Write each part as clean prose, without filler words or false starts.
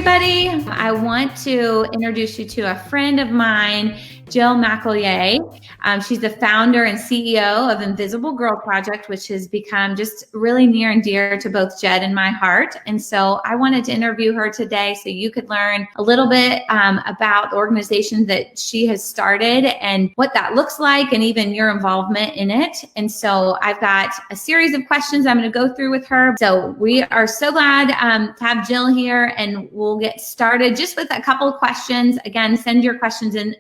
everybody. I want to introduce you to a friend of mine, Jill McElya. She's the founder and CEO of Invisible Girl Project, which has become just really near and dear to both Jed and my heart. And so I wanted to interview her today so you could learn a little bit about the organization that she has started and what that looks like and even your involvement in it. And so I've got a series of questions I'm going to go through with her. So we are so glad to have Jill here, and we'll get started just with a couple of questions. Again, send your questions in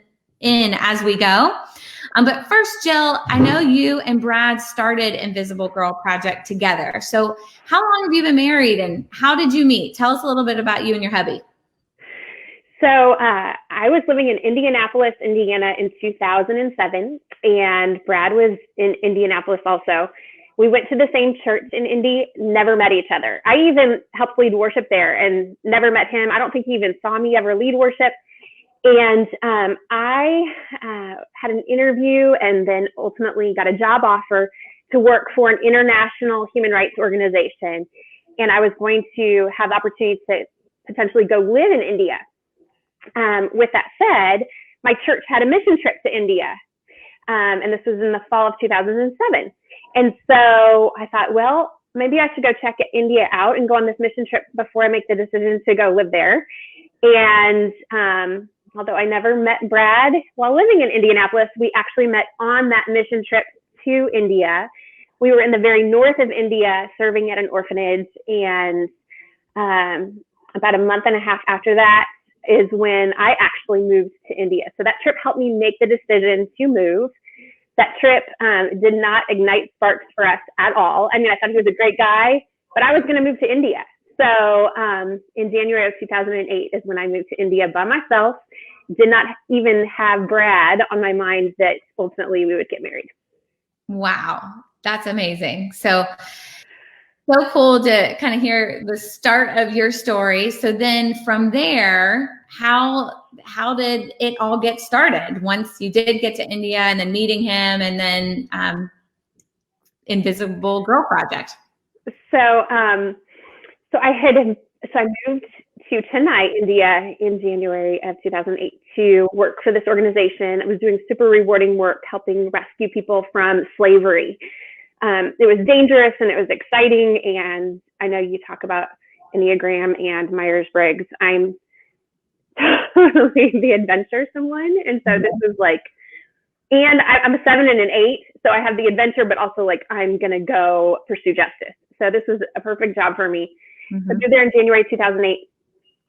as we go. But first, Jill, I know you and Brad started Invisible Girl Project together. So how long have you been married and how did you meet? Tell us a little bit about you and your hubby. So I was living in Indianapolis, Indiana in 2007, and Brad was in Indianapolis also. We went to the same church in Indy, never met each other. I even helped lead worship there and never met him. I don't think he even saw me ever lead worship. And I had an interview and then ultimately got a job offer to work for an international human rights organization. And I was going to have the opportunity to potentially go live in India. With that said, my church had a mission trip to India. And this was in the fall of 2007. And so I thought, well, maybe I should go check India out and go on this mission trip before I make the decision to go live there. And although I never met Brad while living in Indianapolis, we actually met on that mission trip to India. We were in the very north of India serving at an orphanage. And about a month and a half after that is when I actually moved to India. So that trip helped me make the decision to move. That trip did not ignite sparks for us at all. I mean, I thought he was a great guy, but I was going to move to India. So in January of 2008 is when I moved to India by myself. Did not even have Brad on my mind that ultimately we would get married. Wow, that's amazing. So cool to kind of hear the start of your story. So then from there, how did it all get started once you did get to India and then meeting him and then Invisible Girl Project? So I moved to Chennai, India in January of 2008 to work for this organization. I was doing super rewarding work, helping rescue people from slavery. It was dangerous and it was exciting. And I know you talk about Enneagram and Myers-Briggs. I'm totally the adventure someone. And so this was like, and I'm a 7 and an 8. So I have the adventure, but also like, I'm going to go pursue justice. So this was a perfect job for me. Mm-hmm. So I moved there in January 2008.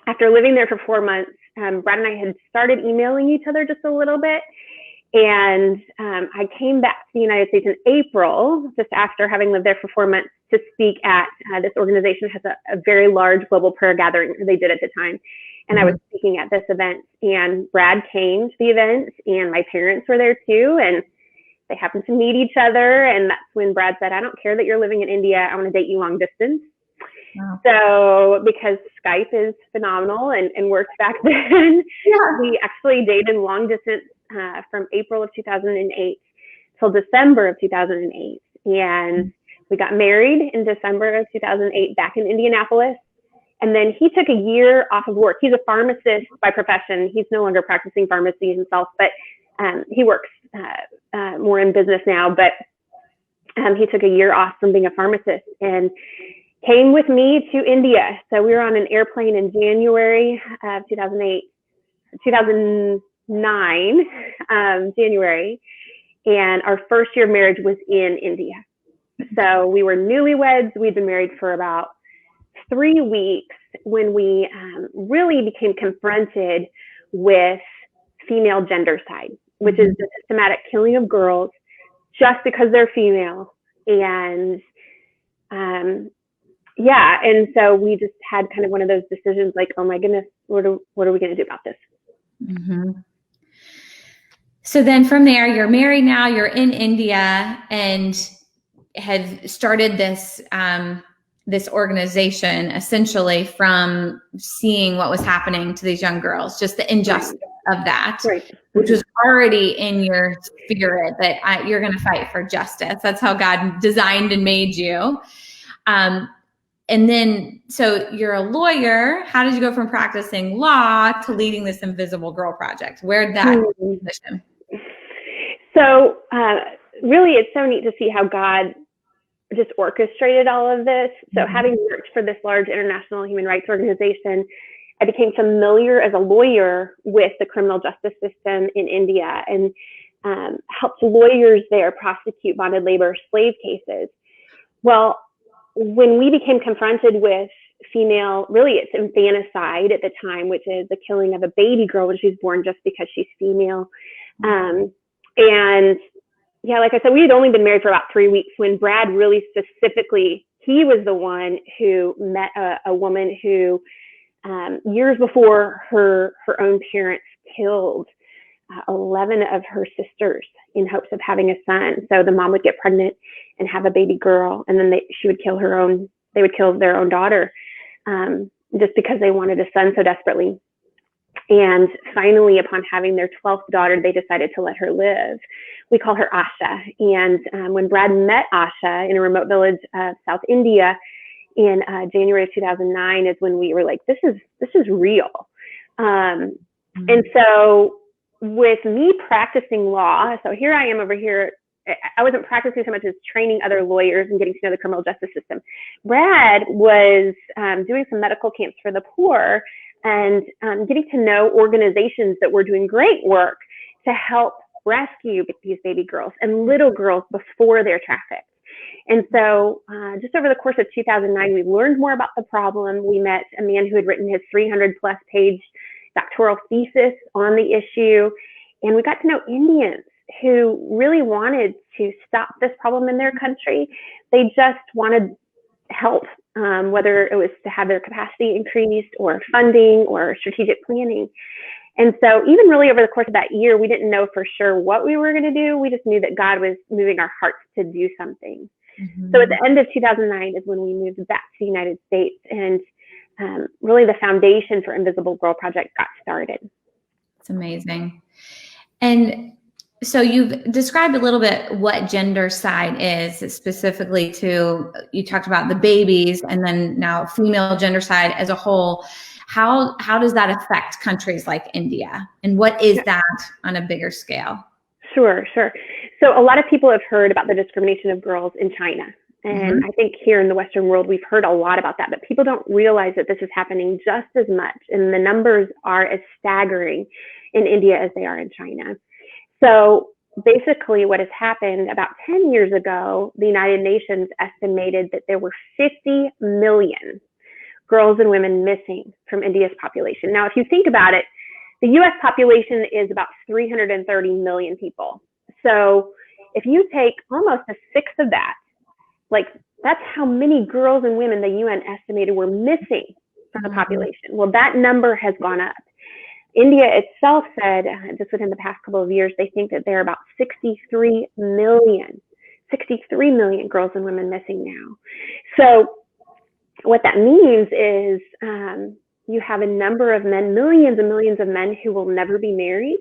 After living there for 4 months, Brad and I had started emailing each other just a little bit. And I came back to the United States in April, just after having lived there for 4 months, to speak at this organization has a very large global prayer gathering they did at the time. And I was speaking at this event, and Brad came to the event, and my parents were there too. And they happened to meet each other. And that's when Brad said, I don't care that you're living in India. I want to date you long distance. Wow. So because Skype is phenomenal and worked back then, we actually dated long distance from April of 2008 till December of 2008. And we got married in December of 2008 back in Indianapolis. And then he took a year off of work. He's a pharmacist by profession. He's no longer practicing pharmacy himself, but he works more in business now. But he took a year off from being a pharmacist and came with me to India. So we were on an airplane in January of 2009, January, and our first year of marriage was in India. So we were newlyweds. We'd been married for about 3 weeks when we really became confronted with female gendercide, which is the systematic killing of girls just because they're female. And and so we just had kind of one of those decisions like, oh my goodness, what are we going to do about this? Mm-hmm. So then from there, you're married now, you're in India and have started this this organization essentially from seeing what was happening to these young girls, just the injustice of that, which was already in your spirit that you're going to fight for justice. That's how God designed and made you. And then, so you're a lawyer. How did you go from practicing law to leading this Invisible Girl Project? Where did that transition? So really, it's so neat to see how God just orchestrated all of this. So having worked for this large international human rights organization, I became familiar as a lawyer with the criminal justice system in India and helped lawyers there prosecute bonded labor slave cases. Well, when we became confronted with female, really it's infanticide at the time, which is the killing of a baby girl when she's born just because she's female. And yeah, like I said, we had only been married for about 3 weeks when Brad really specifically, he was the one who met a woman who years before her own parents killed 11 of her sisters in hopes of having a son. So the mom would get pregnant and have a baby girl, and then they would kill their own daughter just because they wanted a son so desperately. And finally, upon having their 12th daughter, they decided to let her live. We call her Asha. And when Brad met Asha in a remote village of South India in January of 2009 is when we were like, this is real. And so with me practicing law, so here I am over here, I wasn't practicing so much as training other lawyers and getting to know the criminal justice system. Brad was doing some medical camps for the poor and getting to know organizations that were doing great work to help rescue these baby girls and little girls before they're trafficked. And so just over the course of 2009, we learned more about the problem. We met a man who had written his 300+ page doctoral thesis on the issue. And we got to know Indians who really wanted to stop this problem in their country. They just wanted help, whether it was to have their capacity increased or funding or strategic planning. And so even really over the course of that year, we didn't know for sure what we were going to do. We just knew that God was moving our hearts to do something. So at the end of 2009 is when we moved back to the United States, and really the foundation for Invisible Girl Project got started. It's amazing. And so you've described a little bit what gendercide is, specifically to, you talked about the babies and then now female gendercide as a whole. How does that affect countries like India? And what is that on a bigger scale? Sure. So a lot of people have heard about the discrimination of girls in China. And I think here in the Western world, we've heard a lot about that, but people don't realize that this is happening just as much. And the numbers are as staggering in India as they are in China. So basically what has happened about 10 years ago, the United Nations estimated that there were 50 million girls and women missing from India's population. Now, if you think about it, the US population is about 330 million people. So if you take almost a sixth of that, like that's how many girls and women the UN estimated were missing from the population. Well, that number has gone up. India itself said, just within the past couple of years, they think that there are about 63 million girls and women missing now. So what that means is you have a number of men, millions and millions of men who will never be married.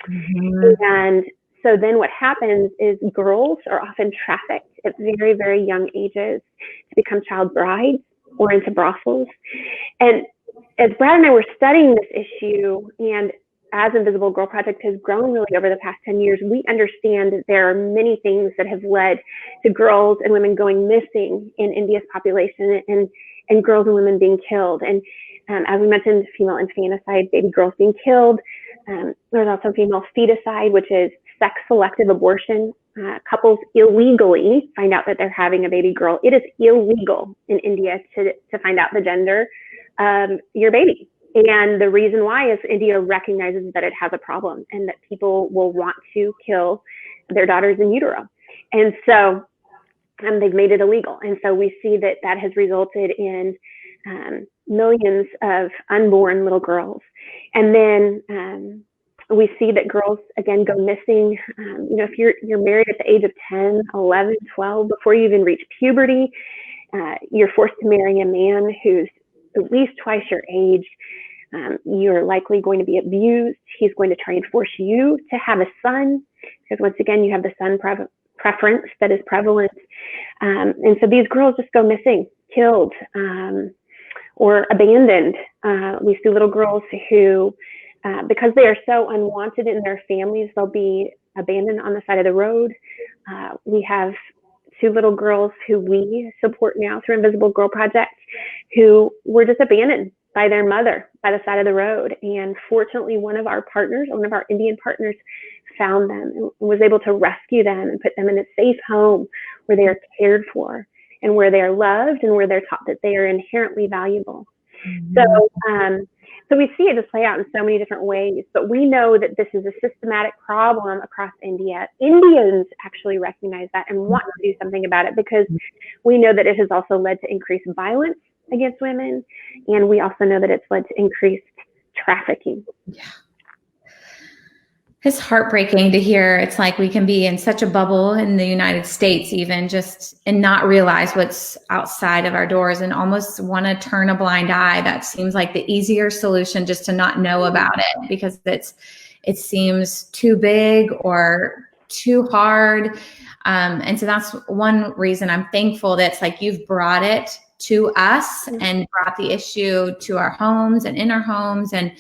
And so then what happens is girls are often trafficked at very, very young ages to become child brides or into brothels. And as Brad and I were studying this issue, and as Invisible Girl Project has grown really over the past 10 years, we understand that there are many things that have led to girls and women going missing in India's population and girls and women being killed. And as we mentioned, female infanticide, baby girls being killed. There's also female feticide, which is sex-selective abortion. Couples illegally find out that they're having a baby girl. It is illegal in India to find out the gender of your baby. And the reason why is India recognizes that it has a problem and that people will want to kill their daughters in utero. And so they've made it illegal. And so we see that that has resulted in millions of unborn little girls. And then we see that girls, again, go missing. If you're married at the age of 10, 11, 12, before you even reach puberty, you're forced to marry a man who's at least twice your age. You're likely going to be abused. He's going to try and force you to have a son, because once again, you have the son preference that is prevalent. And so these girls just go missing killed or abandoned. We see little girls who, because they are so unwanted in their families, they'll be abandoned on the side of the road. We have 2 little girls who we support now through Invisible Girl Project who were just abandoned by their mother by the side of the road. And fortunately, one of our Indian partners found them and was able to rescue them and put them in a safe home where they are cared for and where they are loved and where they're taught that they are inherently valuable. Mm-hmm. So we see it just play out in so many different ways, but we know that this is a systematic problem across India. Indians actually recognize that and want to do something about it, because we know that it has also led to increased violence against women, and we also know that it's led to increased trafficking. Yeah. It's heartbreaking to hear. It's like we can be in such a bubble in the United States even and not realize what's outside of our doors and almost want to turn a blind eye. That seems like the easier solution, just to not know about it because it seems too big or too hard. And so that's one reason I'm thankful that it's like you've brought it to us and brought the issue to our homes and in our homes and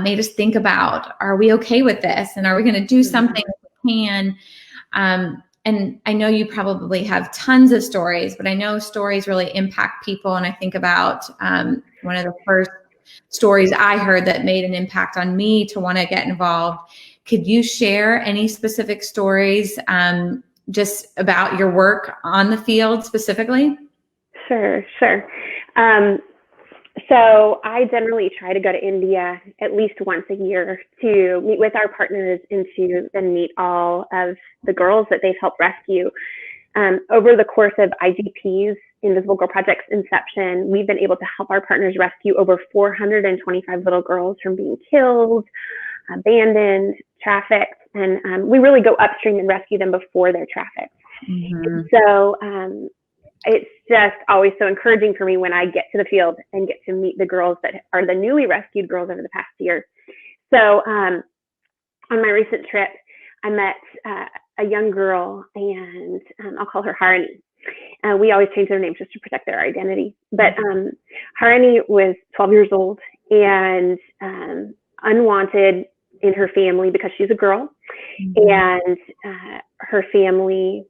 made us think about, are we okay with this? And are we going to do something if we can? And I know you probably have tons of stories, but I know stories really impact people. And I think about one of the first stories I heard that made an impact on me to want to get involved. Could you share any specific stories just about your work on the field specifically? Sure. So I generally try to go to India at least once a year to meet with our partners and to then meet all of the girls that they've helped rescue. Over the course of IGP's Invisible Girl Project's inception, we've been able to help our partners rescue over 425 little girls from being killed, abandoned, trafficked, and we really go upstream and rescue them before they're trafficked. Mm-hmm. So it's just always so encouraging for me when I get to the field and get to meet the girls that are the newly rescued girls over the past year. So on my recent trip, I met a young girl, and I'll call her Harini. We always change their names just to protect their identity. But Harini was 12 years old and unwanted in her family because she's a girl. Mm-hmm. And her family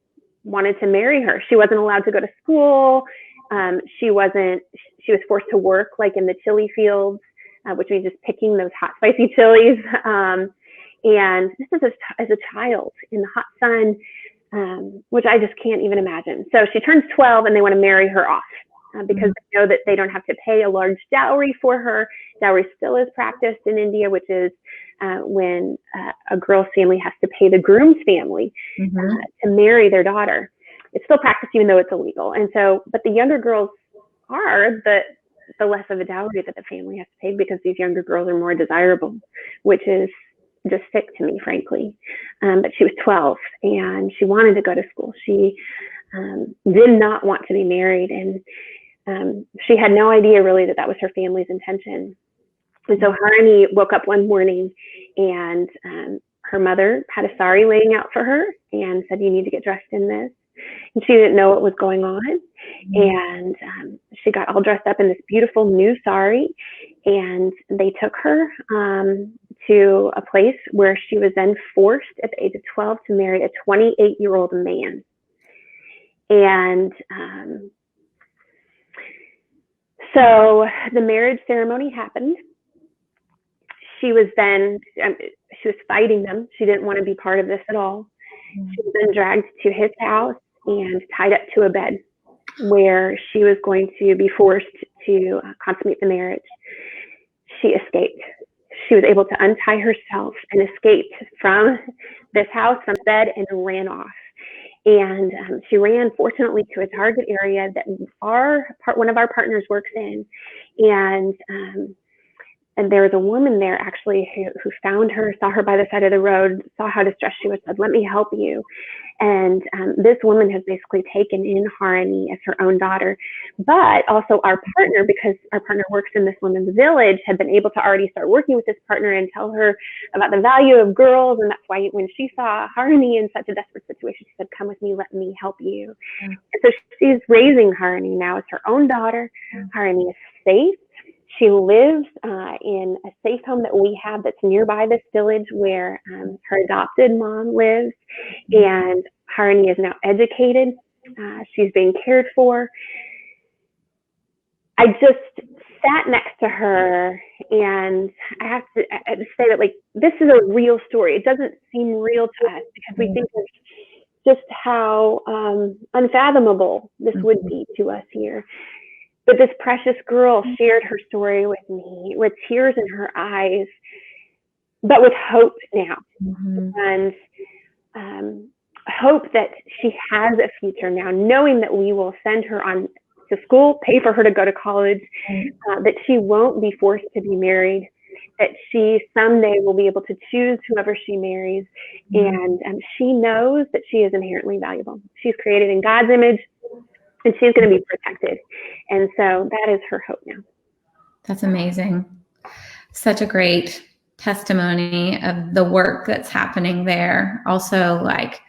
wanted to marry her. She wasn't allowed to go to school. She was forced to work like in the chili fields, which means just picking those hot, spicy chilies. And this is as a child in the hot sun, which I just can't even imagine. So she turns 12 and they want to marry her off because they know that they don't have to pay a large dowry for her. Dowry still is practiced in India, which is when a girl's family has to pay the groom's family to marry their daughter. It's still practiced even though it's illegal. And so, but the younger girls are the less of a dowry that the family has to pay because these younger girls are more desirable, which is just sick to me, frankly. But she was 12 and she wanted to go to school. She did not want to be married, and she had no idea really that was her family's intention. And so Harini woke up one morning and her mother had a sari laying out for her and said, "You need to get dressed in this." And she didn't know what was going on. And she got all dressed up in this beautiful new sari, and they took her to a place where she was then forced at the age of 12 to marry a 28-year-old man. And so the marriage ceremony happened. She was fighting them. She didn't want to be part of this at all. She was then dragged to his house and tied up to a bed where she was going to be forced to consummate the marriage. She escaped. She was able to untie herself and escape from this house, from the bed, and ran off. And she ran, fortunately, to a target area that one of our partners works in. And And there was a woman there actually who found her, saw her by the side of the road, saw how distressed she was, said, "Let me help you." And this woman has basically taken in Harani as her own daughter. But also our partner, because our partner works in this woman's village, had been able to already start working with this partner and tell her about the value of girls. And that's why when she saw Harani in such a desperate situation, she said, "Come with me, let me help you." And so she's raising Harani now as her own daughter. Harani is safe. She lives in a safe home that we have that's nearby this village where her adopted mom lives. And Harani is now educated. She's being cared for. I just sat next to her, and I have to say that, like, this is a real story. It doesn't seem real to us because we think of just how unfathomable this would be to us here. But this precious girl shared her story with me with tears in her eyes, but with hope now. And hope that she has a future now, knowing that we will send her on to school, pay for her to go to college, that she won't be forced to be married, that she someday will be able to choose whoever she marries. And she knows that she is inherently valuable. She's created in God's image, and she's going to be protected. And so that is her hope now. That's amazing. Such a great testimony of the work that's happening there. Also, like,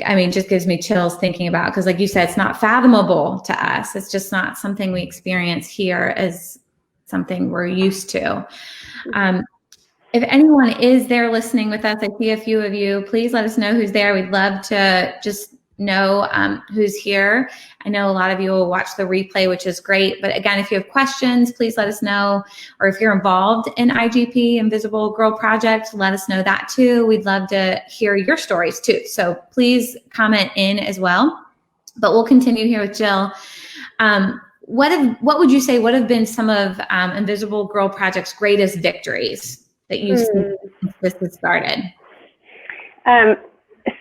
I mean, just gives me chills thinking about, because like you said, it's not fathomable to us. It's just not something we experience here as something we're used to. If anyone is there listening with us, I see a few of you, please let us know who's there. We'd love to just know who's here. I know a lot of you will watch the replay, which is great. But again, if you have questions, please let us know. Or if you're involved in IGP, Invisible Girl Project, let us know that too. We'd love to hear your stories too. So please comment in as well. But we'll continue here with Jill. What would you say, what have been some of Invisible Girl Project's greatest victories that you've seen since this has started?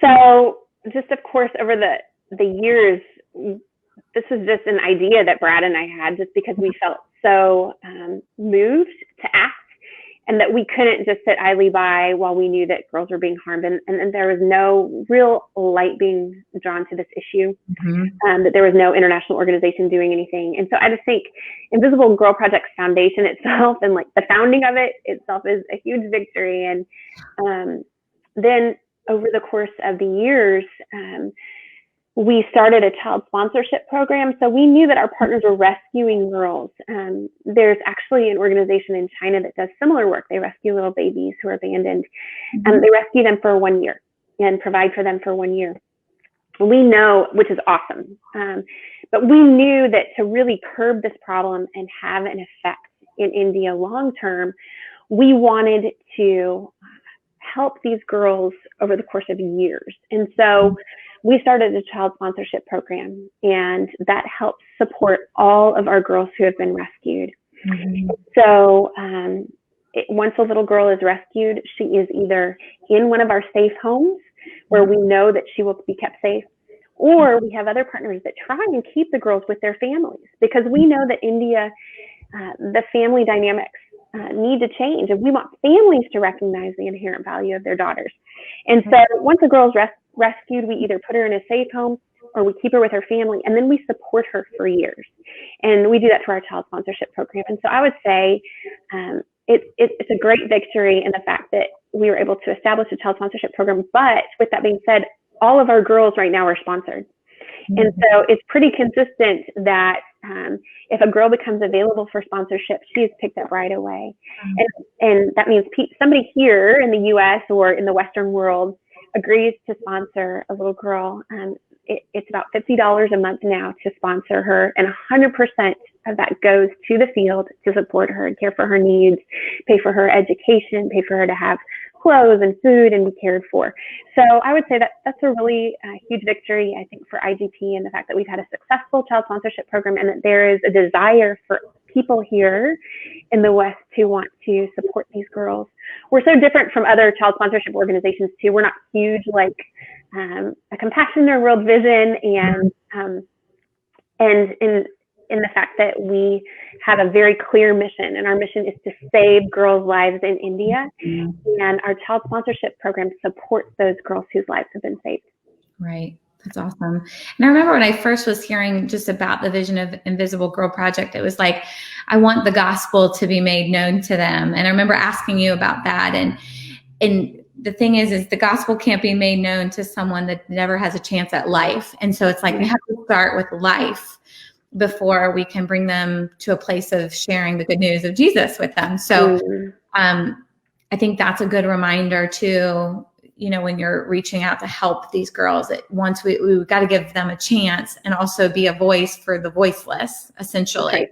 So just, of course, over the years, this was just an idea that Brad and I had, just because we felt so moved to act, and that we couldn't just sit idly by while we knew that girls were being harmed, and there was no real light being drawn to this issue, that there was no international organization doing anything. And so I just think Invisible Girl Project's foundation itself, and like the founding of it itself, is a huge victory. And then over the course of the years, we started a child sponsorship program. So we knew that our partners were rescuing girls. There's actually an organization in China that does similar work. They rescue little babies who are abandoned. They rescue them for 1 year and provide for them for 1 year. We know, which is awesome. But we knew that to really curb this problem and have an effect in India long term, we wanted to help these girls over the course of years. And so we started a child sponsorship program, and that helps support all of our girls who have been rescued. So once a little girl is rescued, she is either in one of our safe homes where we know that she will be kept safe, or we have other partners that try and keep the girls with their families, because we know that India, the family dynamics need to change, and we want families to recognize the inherent value of their daughters. And so once a girl is rescued, we either put her in a safe home or we keep her with her family, and then we support her for years. And we do that through our child sponsorship program. And so I would say it's a great victory in the fact that we were able to establish a child sponsorship program. But with that being said, all of our girls right now are sponsored. And so it's pretty consistent that if a girl becomes available for sponsorship, she is picked up right away. And that means somebody here in the US or in the Western world agrees to sponsor a little girl. It's about $50 a month now to sponsor her, and 100% of that goes to the field to support her and care for her needs, pay for her education, pay for her to have clothes and food and be cared for. So I would say that that's a really huge victory, I think, for IGP, and the fact that we've had a successful child sponsorship program, and that there is a desire for people here in the West to want to support these girls. We're so different from other child sponsorship organizations too. We're not huge like a Compassion or World Vision, and in the fact that we have a very clear mission, and our mission is to save girls' lives in India. And our child sponsorship program supports those girls whose lives have been saved. Right. That's awesome. And I remember when I first was hearing just about the vision of Invisible Girl Project, it was like, I want the gospel to be made known to them. And I remember asking you about that. And the thing is the gospel can't be made known to someone that never has a chance at life. And so it's like, we have to start with life before we can bring them to a place of sharing the good news of Jesus with them. So I think that's a good reminder too, you know, when you're reaching out to help these girls, that once we've got to give them a chance and also be a voice for the voiceless, essentially.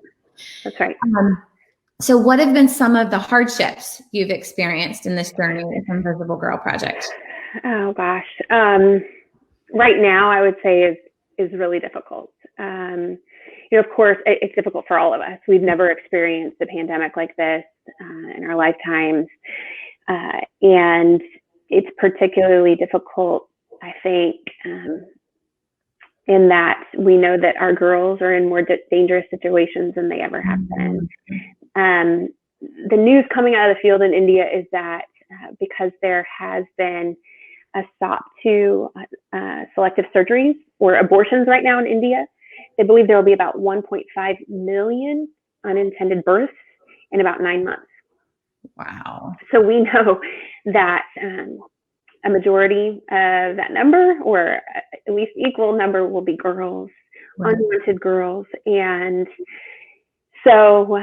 That's right. So what have been some of the hardships you've experienced in this journey with Invisible Girl Project? Oh gosh. Right now I would say is really difficult. You know, of course it's difficult for all of us. We've never experienced a pandemic like this in our lifetimes. And it's particularly difficult, I think, in that we know that our girls are in more dangerous situations than they ever have been. The news coming out of the field in India is that because there has been a stop to selective surgeries or abortions right now in India, they believe there will be about 1.5 million unintended births in about 9 months. Wow. So we know that a majority of that number, or at least equal number, will be girls, right. Unwanted girls. And so,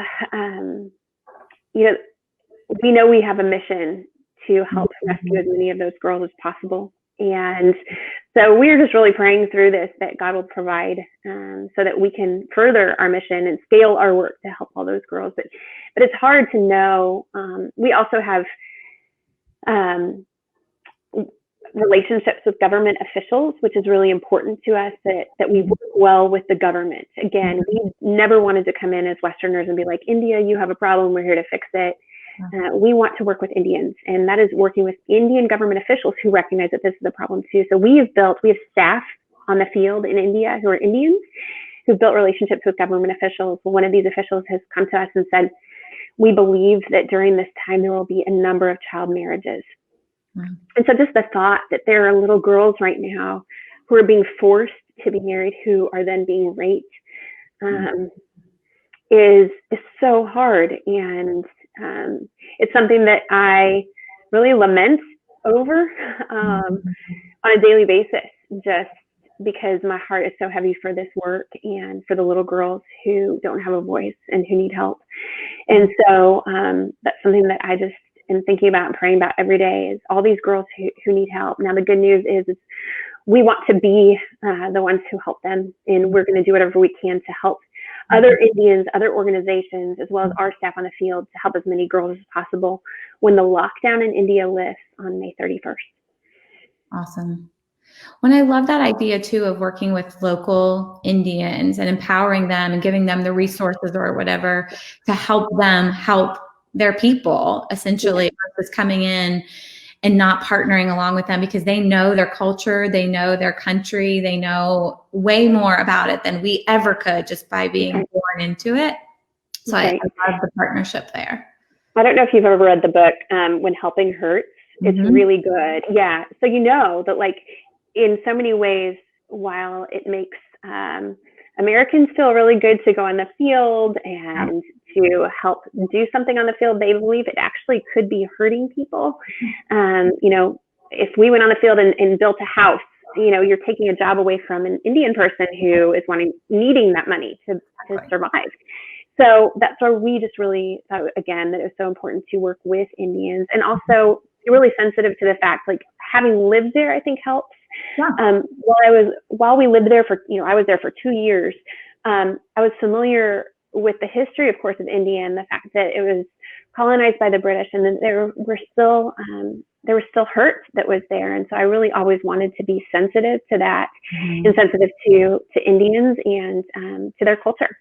you know, we know we have a mission to help rescue as many of those girls as possible. And so we're just really praying through this, that God will provide so that we can further our mission and scale our work to help all those girls. But it's hard to know. We also have relationships with government officials, which is really important to us, that we work well with the government. Again, we never wanted to come in as Westerners and be like, India, you have a problem, we're here to fix it. We want to work with Indians, and that is working with Indian government officials who recognize that this is a problem too. So we have staff on the field in India who are Indians, who've built relationships with government officials. One of these officials has come to us and said, we believe that during this time there will be a number of child marriages. And so just the thought that there are little girls right now who are being forced to be married, who are then being raped, is so hard. And it's something that I really lament over on a daily basis, just because my heart is so heavy for this work and for the little girls who don't have a voice and who need help. And so that's something that I just am thinking about and praying about every day, is all these girls who need help. Now, the good news is we want to be the ones who help them, and we're going to do whatever we can to help other Indians, other organizations, as well as our staff on the field, to help as many girls as possible when the lockdown in India lifts on May 31st. Awesome. When I love that idea too of working with local Indians and empowering them and giving them the resources or whatever to help them help their people, essentially, versus coming in and not partnering along with them, because they know their culture, they know their country, they know way more about it than we ever could just by being born into it. So I love the partnership there. I don't know if you've ever read the book, When Helping Hurts. It's really good. Yeah. So you know that, like, in so many ways, while it makes Americans feel really good to go on the field and to help do something on the field, they believe it actually could be hurting people. You know, if we went on the field and built a house, you know, you're taking a job away from an Indian person who is needing that money to survive. So that's why we just really thought, again, that it was so important to work with Indians, and also really sensitive to the fact, like, having lived there, I think helps. While we lived there for, I was there for 2 years. I was familiar with the history, of course, of India, and the fact that it was colonized by the British, and then there was still hurt that was there. And so I really always wanted to be sensitive to that, and sensitive to Indians and to their culture.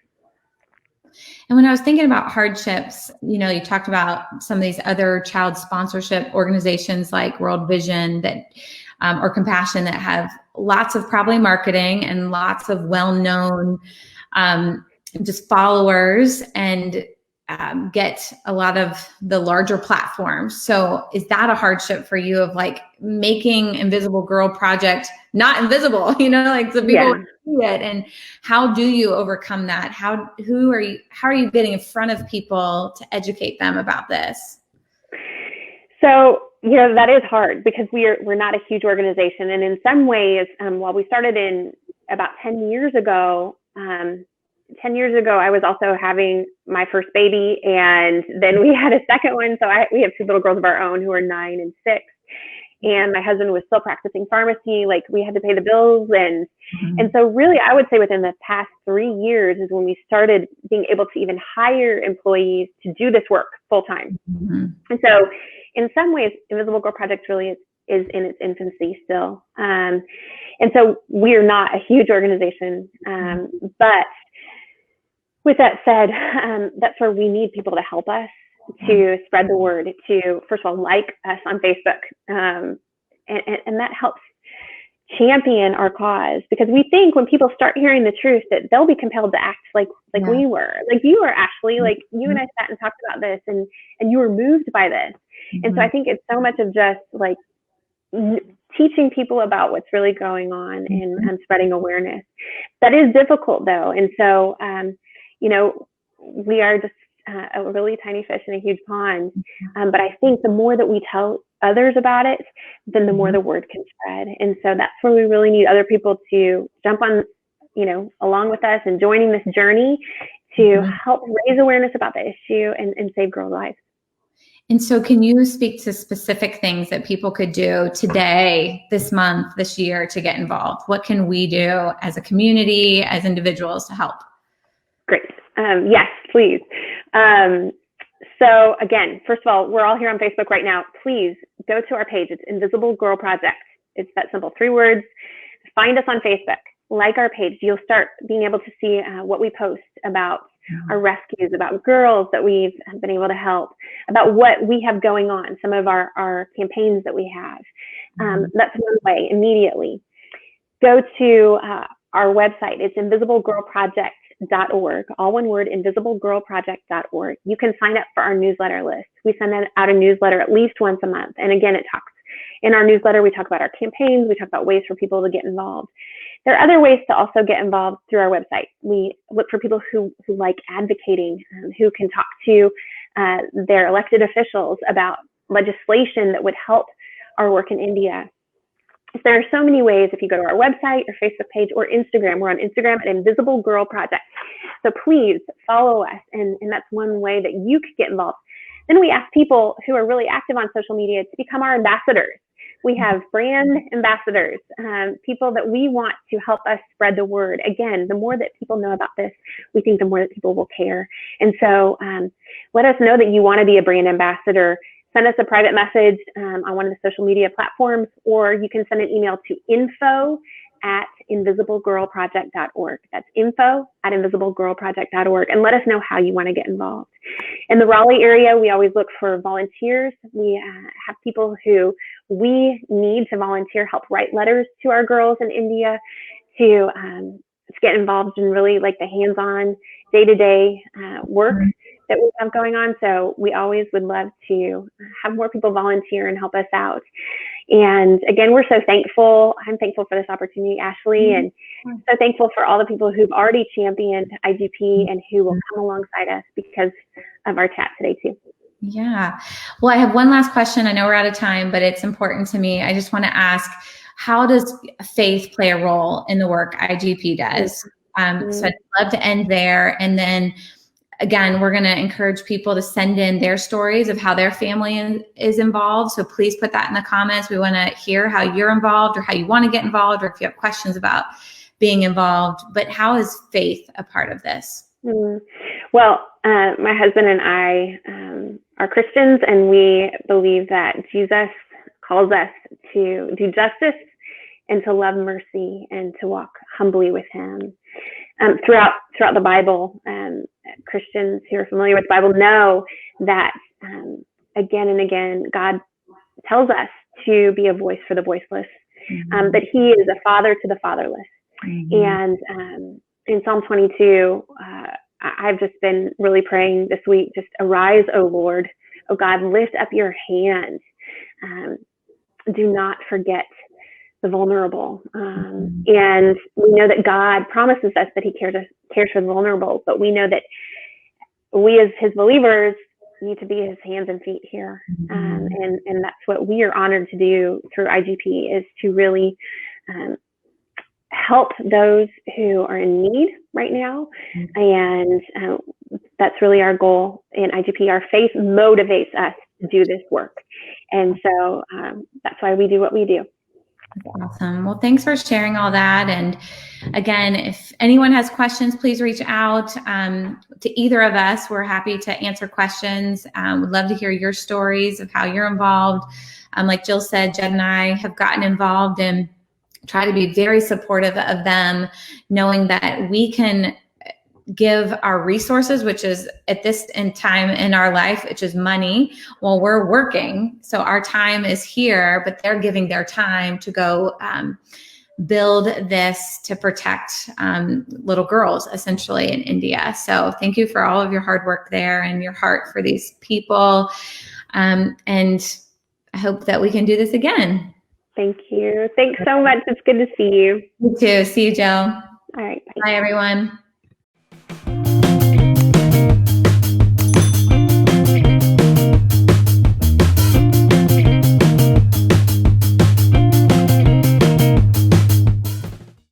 And when I was thinking about hardships, you talked about some of these other child sponsorship organizations like World Vision or Compassion that have lots of probably marketing and lots of well-known just followers and get a lot of the larger platforms. So is that a hardship for you of like making Invisible Girl Project not invisible, like the people see it? And how do you overcome that? How are you getting in front of people to educate them about this? So, that is hard because we're not a huge organization. And in some ways, while we started in about 10 years ago, I was also having my first baby, and then we had a second one. So we have two little girls of our own who are 9 and 6. And my husband was still practicing pharmacy. Like, we had to pay the bills. And so really, I would say within the past 3 years is when we started being able to even hire employees to do this work full time. And so in some ways, Invisible Girl Project really is in its infancy still. And so we are not a huge organization. But with that said, that's where we need people to help us to spread the word, to, first of all, like us on Facebook. And that helps champion our cause, because we think when people start hearing the truth that they'll be compelled to act like we were, like you were, Ashley, like you and I sat and talked about this, and you were moved by this. And so I think it's so much of just like teaching people about what's really going on and spreading awareness. That is difficult though. And so, we are just a really tiny fish in a huge pond. But I think the more that we tell others about it, then the more the word can spread. And so that's where we really need other people to jump on, along with us and joining this journey to help raise awareness about the issue and save girl lives. And so can you speak to specific things that people could do today, this month, this year to get involved? What can we do as a community, as individuals to help? Great. Yes, please. So again, first of all, we're all here on Facebook right now. Please go to our page. It's Invisible Girl Project. It's that simple, 3 words. Find us on Facebook. Like our page. You'll start being able to see what we post about our rescues, about girls that we've been able to help, about what we have going on, some of our campaigns that we have. That's one way immediately. Go to our website. It's invisiblegirlproject.org, all one word, invisiblegirlproject.org. You can sign up for our newsletter list. We send out a newsletter at least once a month. And again, it talks in our newsletter, we talk about our campaigns. We talk about ways for people to get involved. There are other ways to also get involved through our website. We look for people who like advocating, who can talk to their elected officials about legislation that would help our work in India. There are so many ways. If you go to our website or Facebook page or Instagram, we're on Instagram at Invisible Girl Project. So please follow us, and that's one way that you could get involved. Then we ask people who are really active on social media to become our ambassadors. We have brand ambassadors, people that we want to help us spread the word. Again, the more that people know about this, we think the more that people will care. And so let us know that you want to be a brand ambassador. Send us a private message on one of the social media platforms, or you can send an email to info@invisiblegirlproject.org. That's info@invisiblegirlproject.org, and let us know how you want to get involved. In the Raleigh area, we always look for volunteers. We have people who we need to volunteer, help write letters to our girls in India, to get involved in really like the hands-on, day-to-day work that we have going on. So we always would love to have more people volunteer and help us out. And again, we're so thankful. I'm thankful for this opportunity, Ashley, and so thankful for all the people who've already championed IGP and who will come alongside us because of our chat today too. Yeah. Well, I have one last question. I know we're out of time, but it's important to me. I just want to ask, how does faith play a role in the work IGP does? So I'd love to end there. And then again, we're going to encourage people to send in their stories of how their family is involved. So please put that in the comments. We want to hear how you're involved, or how you want to get involved, or if you have questions about being involved. But how is faith a part of this? Well, my husband and I are Christians, and we believe that Jesus calls us to do justice and to love mercy and to walk humbly with him. Throughout the Bible, Christians who are familiar with the Bible know that again and again, God tells us to be a voice for the voiceless, that he is a father to the fatherless. And in Psalm 22, I've just been really praying this week, just arise, O Lord. Oh God, lift up your hand. Do not forget the vulnerable. And we know that God promises us that he cares for the vulnerable, but we know that we as his believers need to be his hands and feet here. And that's what we are honored to do through IGP, is to really help those who are in need right now. And that's really our goal in IGP. Our faith motivates us to do this work. And so that's why we do what we do. Awesome. Well, thanks for sharing all that. And again, if anyone has questions, please reach out to either of us. We're happy to answer questions. We'd love to hear your stories of how you're involved. Like Jill said, Jed and I have gotten involved and try to be very supportive of them, knowing that we can give our resources, which is at this time in our life, which is money, while we're working. So our time is here, but they're giving their time to go build this to protect little girls, essentially, in India. So thank you for all of your hard work there and your heart for these people. And I hope that we can do this again. Thank you. Thanks so much. It's good to see you. You too. See you, Jill. All right. Bye, everyone.